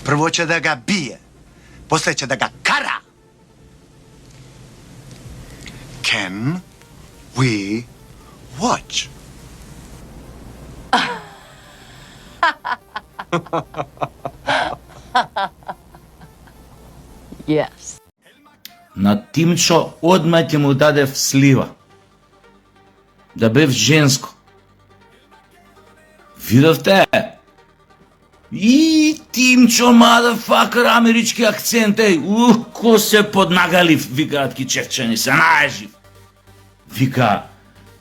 Прво ќе да га бие, после ќе да га кара. Can we watch? Yes. На Тимчо одма ќе му дадев слива. Да бев женско. Видовте? И Тимчо, motherfucker, амерички акцент, ко се поднагалив, викаат ки чевчани, се наежив. Вика,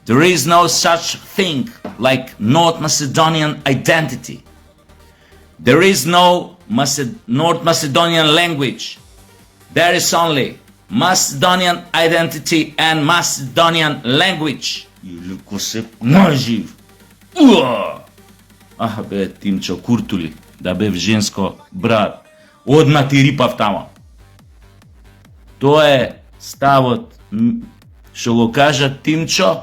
there is no such thing like North Macedonian identity. There is no North Macedonian language. There is only Macedonian identity and Macedonian language. Или ко се наежив. Бе, Тимчо, куртули, да бев женско, брат, одма ти рипав тама. Тоа е ставот, што го кажа Тимчо,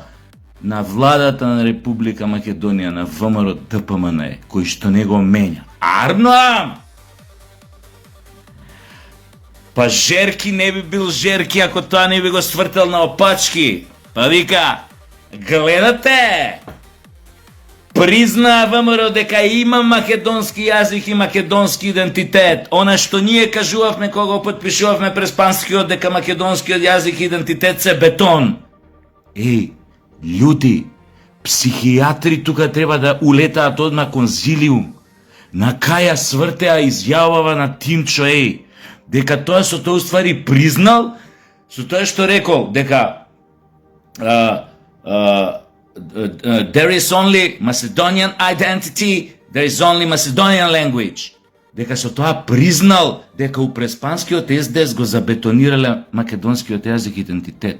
на владата на Република Македонија, на ВМРО ДПМН, кој што не го менја. Арнам! Па Жерки не би бил Жерки, ако тоа не би го свртел на опачки. Па вика, гледате! Признаа ВМРО дека има македонски јазик и македонски идентитет. Она што ние кажувавме кога го потпишувавме Преспанскиот дека македонскиот јазик и идентитет се бетон. Луѓе, психијатри тука треба да улетаат од на конзилиум. На каја свртеа изјавава на Тимчо, дека тоа со тоа уствари признал, со тоа што рекол, дека there is only Macedonian identity, there is only Macedonian language. Дека со тоа признал дека у Преспанскиот СДС го забетонирале македонскиот јазик и идентитет.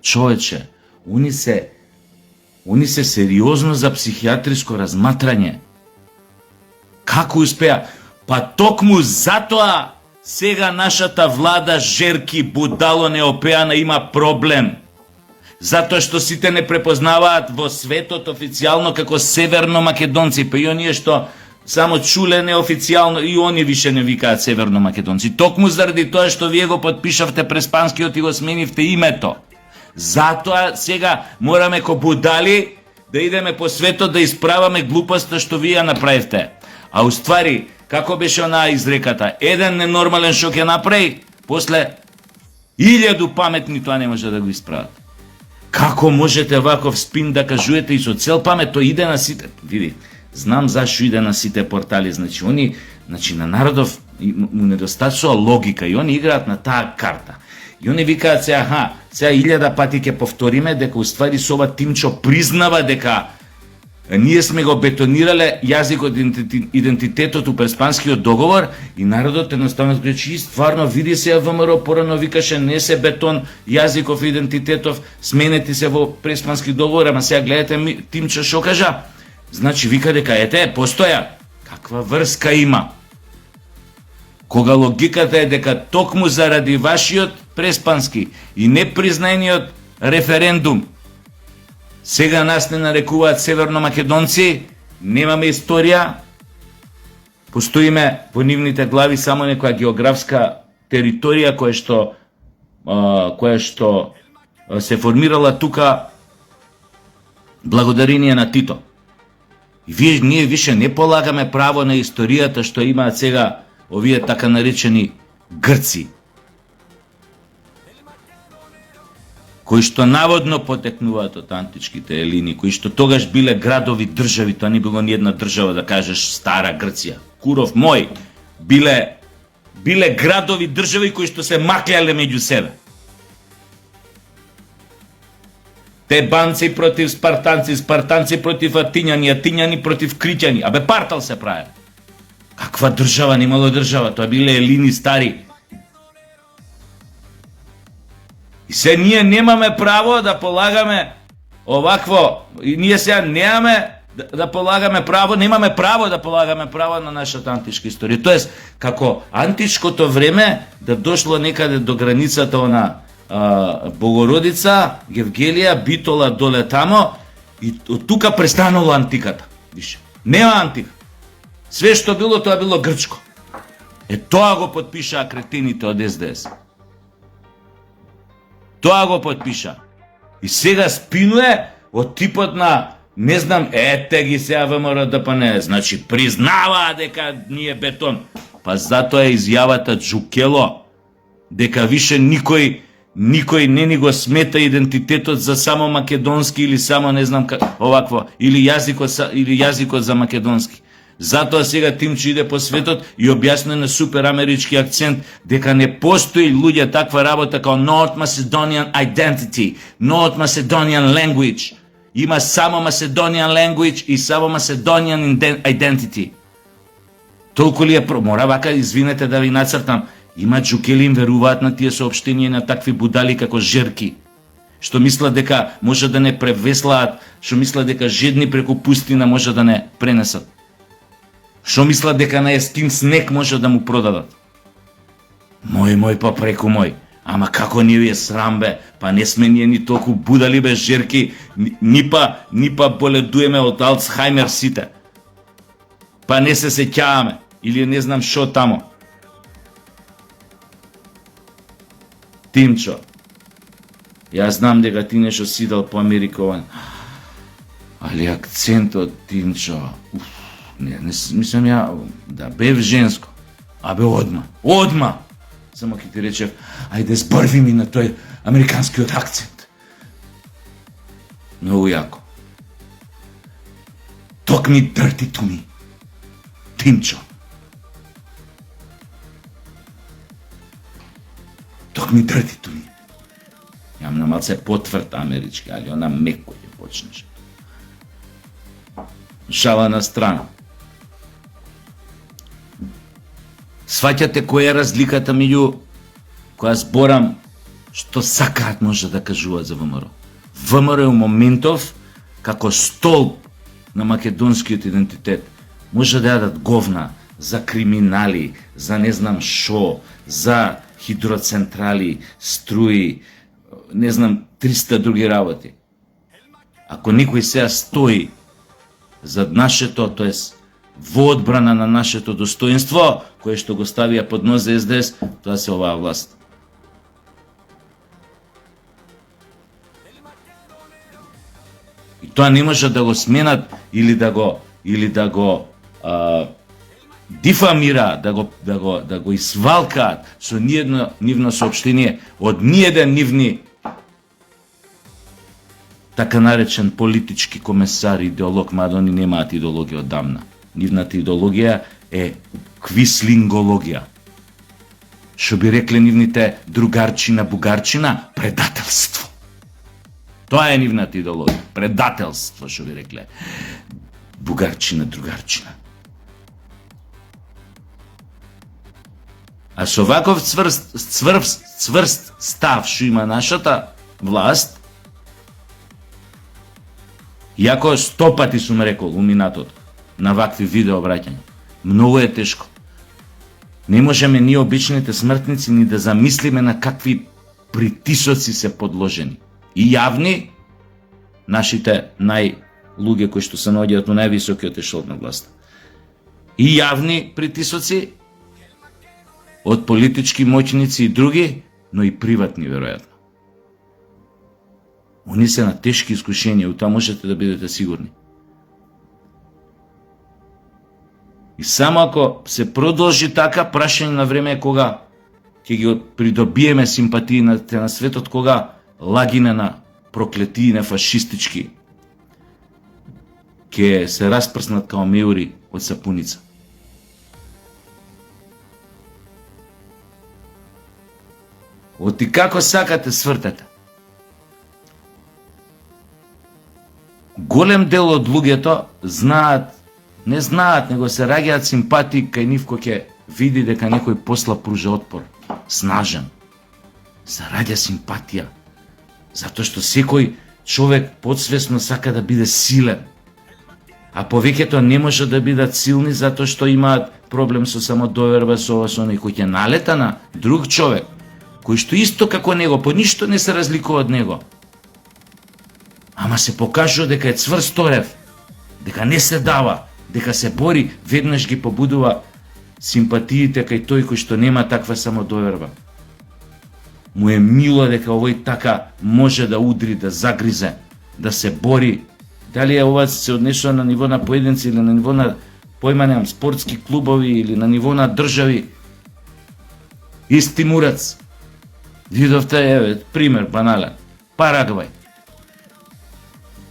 Човече, они се сериозно за психијатриско разматрање. Како успеа? Па токму затоа сега нашата влада Жерки будало неопеана има проблем. Затоа што сите не препознаваат во светот официјално како северно македонци, па и оние што само чуле неофицијално, и они више не викаат северно македонци. Токму заради тоа што вие го подпишавте Преспанскиот и го сменивте името. Затоа сега мораме ко будали да идеме по светот да исправаме глупоста што вие ја направивте. А уствари, како беше онаа изреката? Еден ненормален што ќе направи, после 1000 паметни тоа не може да го исправат. Како можете ваков спин да кажуете и со цел памет, тој иде на сите. Види, знам зашо иде на сите портали, значи на народов му недостатува логика и они играат на таа карта. И они викаат сега 1000 пати ќе повториме дека уствари со ова Тимчо признава дека ние сме го бетонирале јазикот идентитетот у Преспанскиот договор и народот едноставно речи стварно види се ВМРО порано викаше не се бетон јазиков идентитетов сменети се во Преспански договор, ама сега гледате Тимчо што кажа. Значи вика дека постоја. Каква врска има? Кога логиката е дека токму заради вашиот Преспански и непризнаениот референдум сега нас не нарекуваат северно македонци, немаме историја, постоиме во нивните глави само некоја географска територија која што се формирала тука благодарение на Тито. И ние више не полагаме право на историјата што имаат сега овие така наречени Грци, кои што наводно потекнуваат од античките елини, кои што тогаш биле градови држави, тоа не било ни една држава да кажеш стара Грција. Куров мој, биле градови држави кои што се макляле меѓу себе. Тебанци против спартанци, спартанци против атињани, атињани против критјани. Абе партал се прави. Каква држава, немало држава, тоа биле елини стари. И се ние немаме право да полагаме овакво, и ние сега немаме да полагаме право, немаме право да полагаме право на нашата античка историја. Тоест, како античкото време да дошло некаде до границата на Богородица, Гевгелија, Битола доле тамо, и од тука престанало антиката. Више, нема антика. Све што било, тоа било грчко. Тоа го потпишаа кретините од СДС. Тоа го потпиша. И сега спинуе од типот на, не знам, ете ги сега ВМРО ДПН, значи признаваа дека ние бетон. Па затоа е изјавата Джукело, дека више никој не ни го смета идентитетот за само македонски или само не знам овакво, или јазикот за македонски. Затоа сега Тимчо иде по светот и објаснува на супер амерички акцент дека не постои луѓе таква работа као North Macedonian identity, North Macedonian language. Има само Macedonian language и само Macedonian identity. Толку ли е мора вака, извинете да ви нацртам, има джукели им веруваат на тие соопштенија на такви будали како Жерки, што мислат дека може да не превеслаат, што мислат дека жедни преку пустина може да не пренесат. Што мислат дека на еским снег може да му продадат. Мој па преку мој. Ама како ни е срам бе, па не сме ние ни толку будали бе Жерки, ни па боледуеме од Алцхаймер сите. Па не се сеќаваме, или не знам шо тамо. Тимчо, јас знам дека ти нешто сидел по Америка, али акцентот, Тимчо, не мислам ја, да бев женско, а бе одма. Само ќе ти речев, ајде зборви ми на тој американскиот акцент. Многу јако. Talk me dirty to me, Тимчо. Talk me dirty to me. Јам на малце потврд амерички, али она меко ќе почнеш. Шала на страна. Сваќате која е разликата меѓу која зборам што сакаат може да кажуваат за ВМРО. ВМРО е у моментов како столб на македонскиот идентитет. Може да јадат говна за криминали, за не знам шо, за хидроцентрали, струи, не знам 300 други работи. Ако никој сега стои за нашето, тоест во одбрана на нашето достоинство, кое што го ставија под нос за СДС, тоа се оваа власт. И тоа не може да го сменат или да го дифамира, да го извалкаат со ниедно нивно соопштение од ниеден нивни така наречен политички комесар, идеолог, мада они немаат идеологија одамна. Нивната идеологија е квислингологија. Што би рекле нивните другарчина, бугарчина, предателство. Тоа е нивната идеологија. Предателство, што би рекле. Бугарчина, другарчина. А со ваков цврст став што има нашата власт, иако 100 пати сум рекол у минатото на вакви видео обраќања, многу е тешко. Не можеме ние обичните смртници ни да замислиме на какви притисоци се подложени. И јавни, нашите луѓе кои што се наоѓаат на највисокиот ешелон на власта. И јавни притисоци од политички моќници и други, но и приватни, веројатно. Они се на тешки искушенија, у тоа можете да бидете сигурни. И само ако се продолжи така, прашање на време е кога ќе ги придобиеме симпатиите на светот, кога лагине на проклетине фашистички ќе се распрснат као меури од сапуница. Оти како сакате свртете. Голем дел од луѓето знаат, не знаат, него се раѓаат симпатии кај нив кој ќе види дека некој посла пружа отпор, снажен. Се раѓа симпатија, затоа што секој човек подсвесно сака да биде силен. А повеќето не може да бидат силни затоа што имаат проблем со самодоверба, со ова, со оној, кој ќе налета на друг човек, кој што исто како него, по ништо не се разликува од него. Ама се покажува дека е цврст орев, дека не се дава, дека се бори, веднаш ги побудува симпатиите кај тој кој што нема таква самодоверба. Му е мило дека овој така може да удри, да загризе, да се бори. Дали е ова се однесува на ниво на поединци или на ниво на појманем спортски клубови или на ниво на држави. Исти мурац. Видовте, пример банален. Парагвај.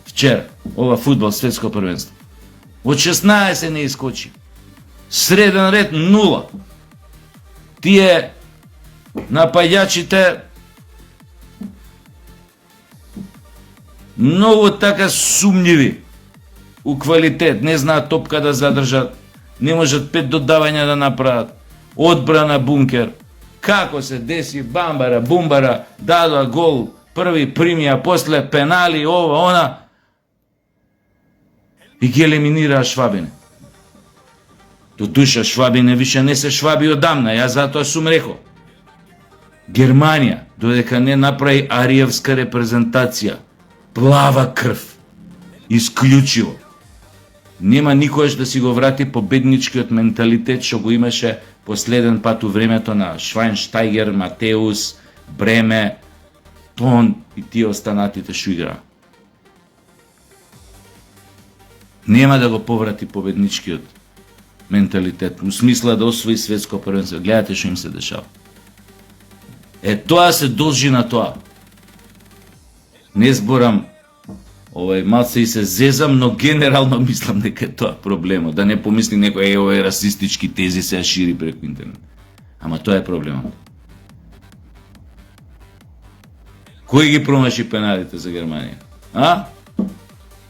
Вчера, ова фудбал светско првенство. Од 16 не искочи. Среден ред 0. Тие напаѓачите многу така сумњиви у квалитет, не знаат топка да задржат, не можат 5 додавања да направат, одбрана бункер. Како се деси бамбара, бумбара, дадоа гол, први примија, после пенали, ова, она, и ги елиминираа Швабине. До душа Швабине више не се Шваби одамна, ја затоа сум рекол. Германија, додека не направи ариевска репрезентација, плава крв, исклучиво. Нема никогаш да си го врати победничкиот менталитет што го имаше последен пат у времето на Швајнштајгер, Матеус, Бреме, Тон и тие останатите што играа. Нема да го поврати победничкиот менталитет, у смисла да освои светско првенство. Гледате што им се дешава. Тоа се должи на тоа. Не зборам, малце и се зезам, но генерално мислам дека е тоа проблемот. Да не помисли некој, овој расистички тези се шири преку интернет. Ама тоа е проблемот. Кој ги промаши пеналите за Германија?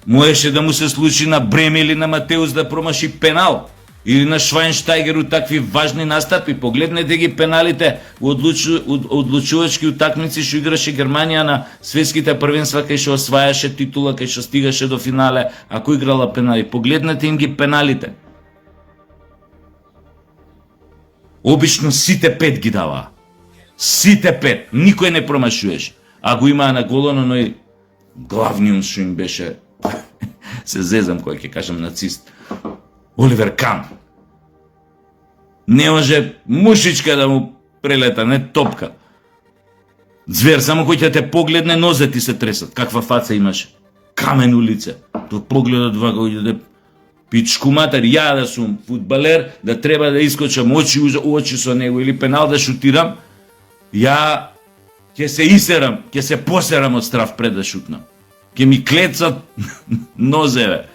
Можеше да му се случи на Бреме или на Матеус да промаши пенал. Или на Швајнштајгер у такви важни настапи. Погледнете ги пеналите у одлучувачки утакмици што играше Германија на светските првенства, кај што освајаше титула, кај што стигаше до финале, ако играла пенали. Погледнете им ги пеналите. Обично сите 5 ги даваа. Сите 5. Никој не промашуваше. А го имаа на голоно, но и главниот што им беше, се зезам кој ќе кажам нацист, Оливер Кан. Не може мушичка да му прелета, не топка. Звер, само кој ќе те погледне, нозе ти се тресат. Каква фаца имаше. Камено лице. Тоа погледот вака, да пичку матер, ја да сум фудбалер, да треба да искочам очи со него или пенал да шутирам, ја ќе се исерам, ќе се посерам од страв пред да шутнам. Ќе ми клецат нозеве.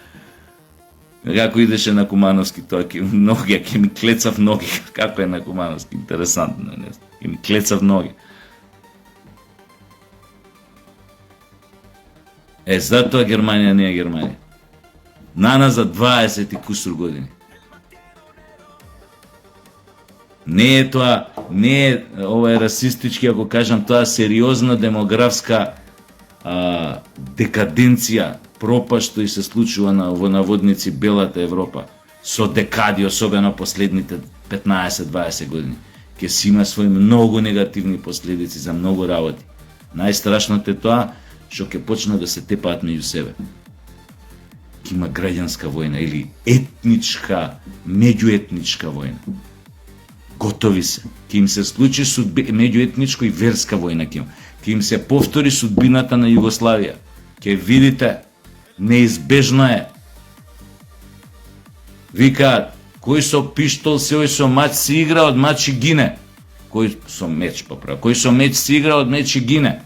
Како идеше на Кумановски, тоа ќе ми клецав ноги. Како е на Кумановски, интересантно. Ќе ми клецав ноги. Затоа Германија не е Германија. Наназад за 20 и кусур години. Не е тоа, не е ова е расистички, ако кажам тоа, сериозна демографска декаденција, пропаст што и се случува во наводници белата Европа со декади, особено последните 15-20 години. Ќе си има своји многу негативни последици за многу работи. Најстрашното е тоа што ќе почнат да се тепаат меѓу себе. Ќе има граѓанска војна или етничка, меѓуетничка војна. Готови се. Ќе им се случи меѓуетничко и верска војна ќе им се повтори судбината на Југославија. Ќе видите, неизбежно е. Викаат, кој со пиштол се ој со мач си игра, од мач и гине. Кој со меч поправа. Кој со меч си игра, од меч и гине.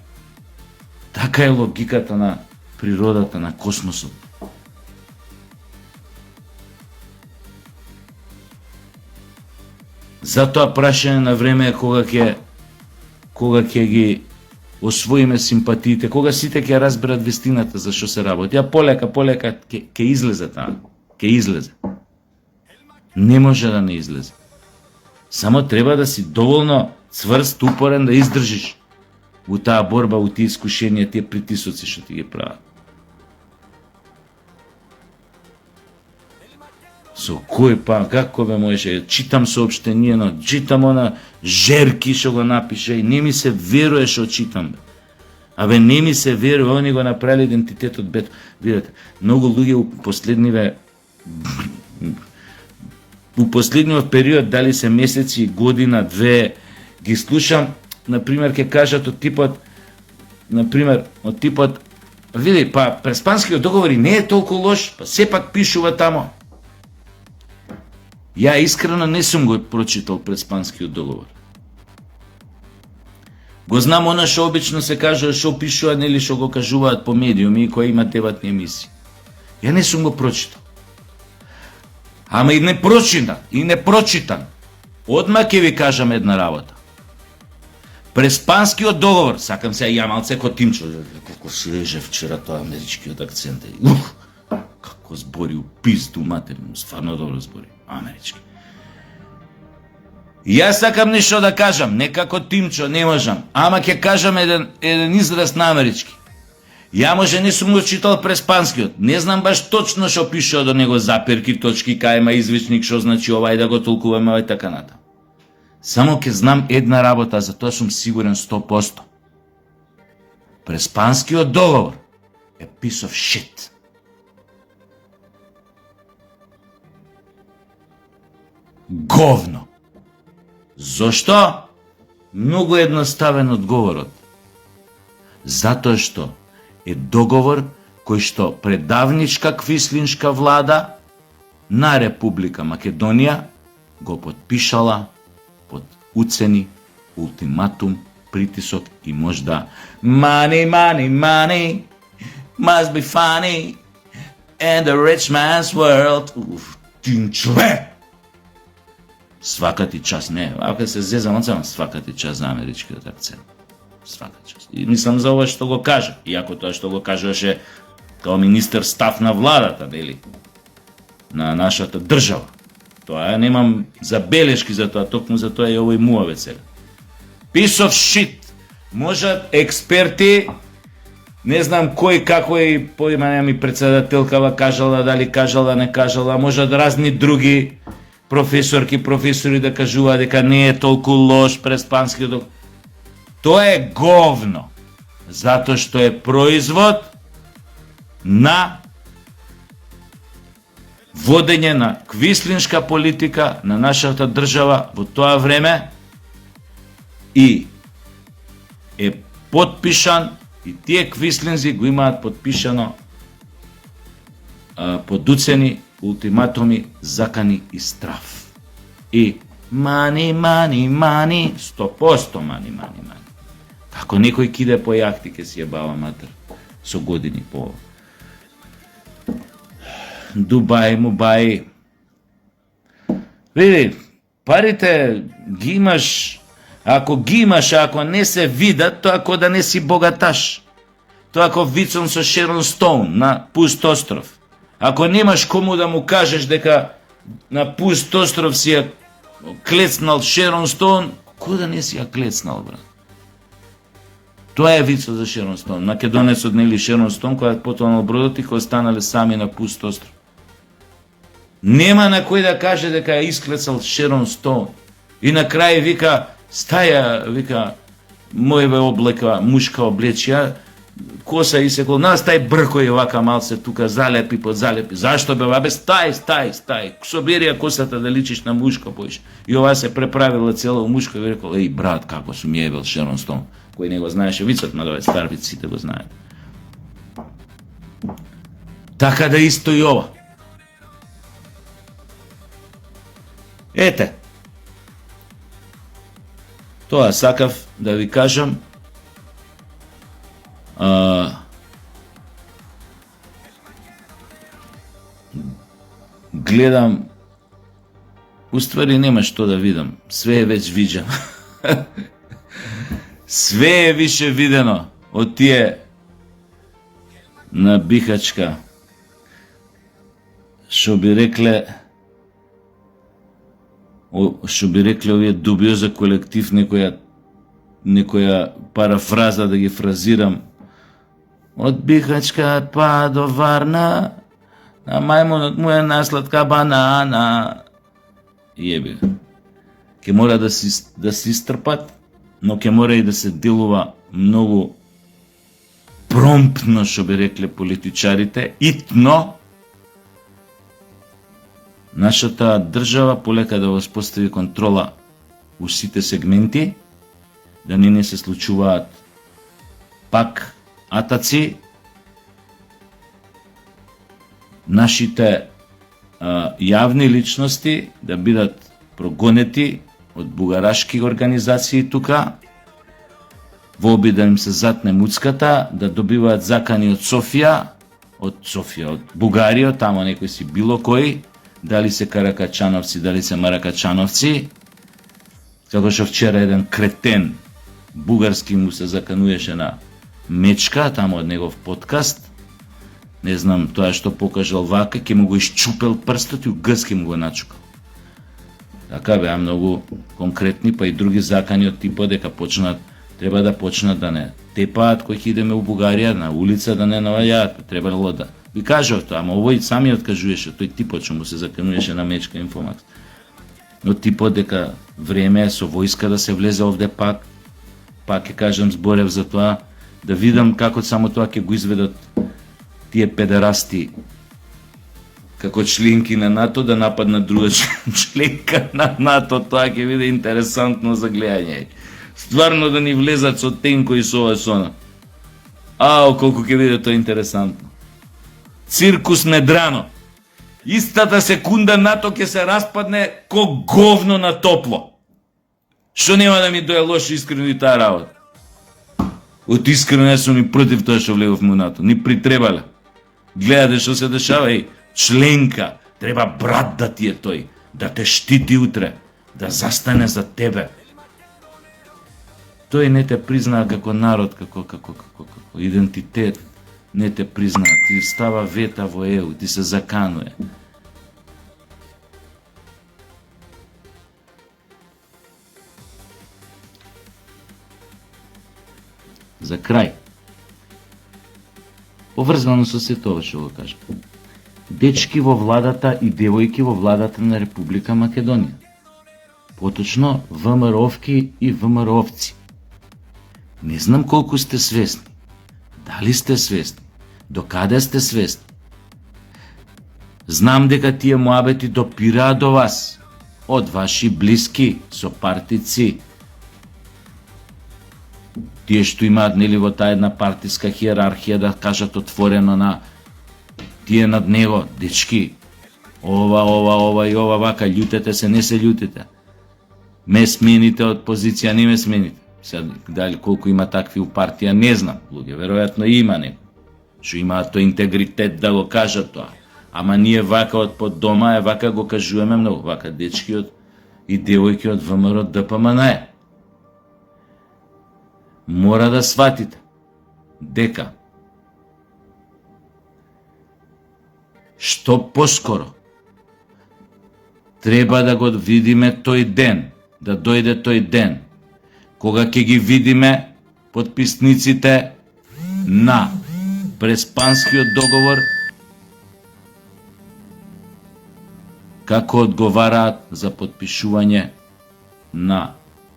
Така е логиката на природата, на космосот. Затоа прашање на време е кога ќе ги освоиме симпатиите, кога сите ќе разберат вистината за што се работи. Полека ќе излезе таа. Ќе излезе. Не може да не излезе. Само треба да си доволно цврст, упорен да издржиш у таа борба, у тие искушенија, тие притисоци што ти ги прават. Со кој како бе можеше, читам соопштенијено, читам она жерки што го напише и не ми се веруе што читам. Не ми се веруе, они го направили идентитетот бето. Видете, многу луѓе у последниве у последниот период, дали се месеци, година, две, ги слушам, например, ќе кажат од типот, види, па Преспанскиот договор и не е толку лош, па сепак пишува тамо. Ја искрено не сум го прочитал Преспанскиот договор. Го знам она што обично се кажува, што пишува, нели што го кажуваат по медиуми и кои имат дебатни емисии. Ја не сум го прочитал. Ама и не прочитан. Одма ќе ви кажам една работа. Преспанскиот договор, сакам се ја малце ко Тимчо, колко свеже вчера тоа америчкиот акцент. Како збори у пизду материну, стварно добро збори, амерички. Јас сакам нешто да кажам, не како Тимчо, не можам, ама ќе кажам еден израз на амерички. Ја може не сум го читал Преспанскиот, не знам баш точно што пишува до него, заперки, точки, кај има извичник, што значи ова и да го толкуваме ова и така натаму. Само ќе знам една работа, за тоа сум сигурен 100%. Преспанскиот договор е piece of shit. Говно. Зошто? Многу едноставен одговорот. Затоа што е договор кој што предавничка квислиншка влада на Република Македонија го потпишала под уцени, ултиматум, притисок и можда money, money, money must be funny and the rich man's world. Тинчле! Свака ти час, не, ако се зезам, свака ти час за америчкиот акцент. Свака час. И мислам за ова што го кажа, иако тоа што го кажуваше као министер став на владата, нели? На нашата држава. Тоа немам забелешки за тоа, токму за тоа е овој муавец сега. Piece of shit. Можат експерти, не знам кој како и поима нема ми председателкава кажала, дали кажала, не кажала, можат разни други професори да кажуваат дека не е толку лош Преспанскиот договор. Тоа е говно, затоа што е производ на водење на квислиншка политика на нашата држава во тоа време и е подпишан, и тие квислинзи го имаат подпишано подуцени ултиматуми, закани и страф. И мани, 100% мани. Како некој киде по јахти ке си ебава матер со години по Дубај. Види, парите ги имаш, ако не се видат, тоа ако да не си богаташ. Тоа ако вицон со Шерон Стоун на Пуст остров. Ако немаш кому да му кажеш дека на Пуст остров си ја клецнал Шерон Стоун, кој да не си ја клецнал, брат? Тоа е вицот за Шерон Стоун. Македонецот нели Шерон Стоун, која потонал бродот и кој останале сами на Пуст остров. Нема на кој да каже дека ја исклецал Шерон Стоун. И на крај вика, вика, моје облека, мушка облечија, коса и секол, стај бркој вака малце тука, залепи. Зашто бе, стај, собери ја косата да личиш на мушка поиш. И ова се преправила цело мушка и рекол, еј брат, како сум јебел Шерон Стоун. Кој не го знаеше вицот, мадове старбици сите го знаат. Така да исто и ова. Ете, тоа сакав да ви кажам. Гледам, уствари нема што да видам, све е веќе видено. Све е више видено од тие на Бихачка. Што би рекле овие дубиоза колектив, некоја парафраза да ги фразирам. Од Бихачка па до Варна, на мајмунот му е насладка банана. Јеби. Ке мора да се истрпат, но ке мора и да се делува многу промптно, што би рекле политичарите, итно, нашата држава полека да воспостави контрола у сите сегменти, да не се случуваат пак атаци, нашите јавни личности да бидат прогонети од бугарашки организации тука, во обид да им се затне муцката, да добиваат закани од Софија, од Бугарија, тамо некој си било кој, дали се каракачановци, дали се маракачановци, како што вчера еден кретен бугарски му се закануеше на мечка, тамо од негов подкаст, не знам, тоа што покажал вака, ќе му го исчупел прстот и угъски му го начукал. Така беа многу конкретни, па и други закани од типот дека треба да почнат да не тепаат кој ќе идеме у Бугарија, на улица да не наваѓаат, требало да. Ви кажав тоа, ама овој самиот кажуваше, тој типот што му се закануеше на мечка Инфомакс. Но типот дека време е со војска да се влезе овде пак ќе кажам зборев за тоа, да видам како само тоа ќе го изведат тие педерасти како членки на НАТО да нападнат друга членка на НАТО, тоа ќе биде интересантно за гледање. Стварно да ни влезат со тенко и со ова сона. Колку ќе биде тоа интересантно. Циркус Медрано. Истата секунда НАТО ќе се распадне ко говно на топло. Што нема да ми доја лошо искрено и таа работа. Од искрено не сум и против тоа што влегов му НАТО. Ни притребале. Гледате што се дешава, членка, треба брат да ти е тој, да те штити утре, да застане за тебе. Тој не те признаа како народ, како идентитет, не те признаа, ти става вета во ЕУ, ти се закануе. За крај, поврзано со се тоа што го кажам. Дечки во владата и девојки во владата на Република Македонија. Поточно ВМРО-вки и ВМРО-вци. Не знам колку сте свесни. Дали сте свесни? До каде сте свесни? Знам дека тие муабети допираат до вас, од ваши блиски, сопартици, тие што имаат нели во таа една партиска хиерархија да кажат отворено на тие над него, дечки, ова и ова вака, љутете се, не се љутете. Ме смените од позиција, не ме смените. Сега, дали колку има такви у партија, не знам, луѓе, веројатно има некој, што имаат тој интегритет да го кажат тоа. Ама ние вака од под дома, вака го кажуваме многу, вака дечки и девојки од ВМРО ДПМН. Мора да сватите дека што поскоро треба да го видиме тој ден, да дојде тој ден, кога ќе ги видиме потписниците на Преспанскиот договор како одговараат за потпишување на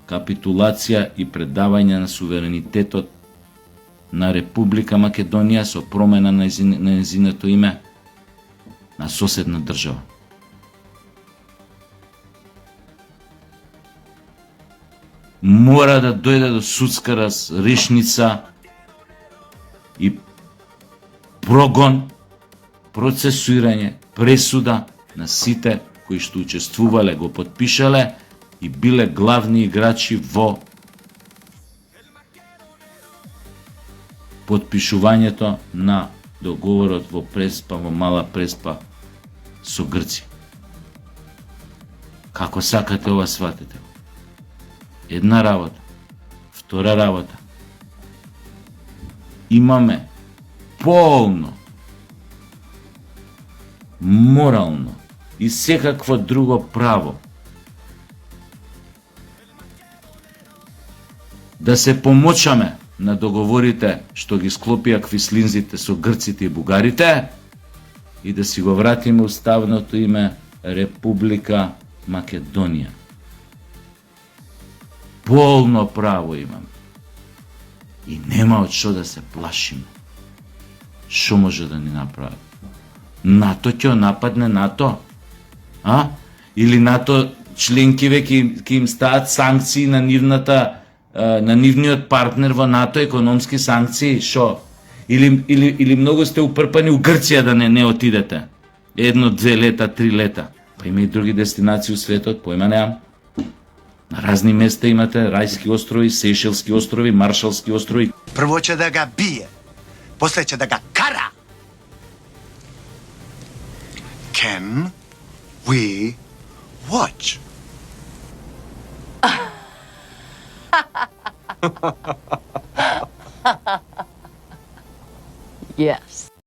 капитулација и предавање на суверенитетот на Република Македонија со промена на нејзиното име на соседна држава. Мора да дојде до судска решница и прогон, процесуирање, пресуда на сите кои што учествувале, го потпишале и биле главни играчи во потпишувањето на договорот во Преспа, во Мала Преспа со Грција. Како сакате ова сватите? Една работа. Втора работа. Имаме полно, морално и секакво друго право да се помочаме на договорите што ги склопија квислинзите со грците и бугарите и да си го вратиме уставното име Република Македонија. Полно право имаме. И нема од што да се плашиме. Што може да ни направи? НАТО ќе нападне НАТО. Или НАТО членкиве ќе им стават санкции на нивниот партнер во НАТО, економски санкции, шо? Или многу сте упрпани у Грција да не отидете. 1, 2 лета, 3 лета. Па има и други дестинации у светот, појма неам. На разни места имате Рајски острови, Сейшелски острови, Маршалски острови. Прво ќе да га бие, после ќе да га кара. Can we watch? Yes.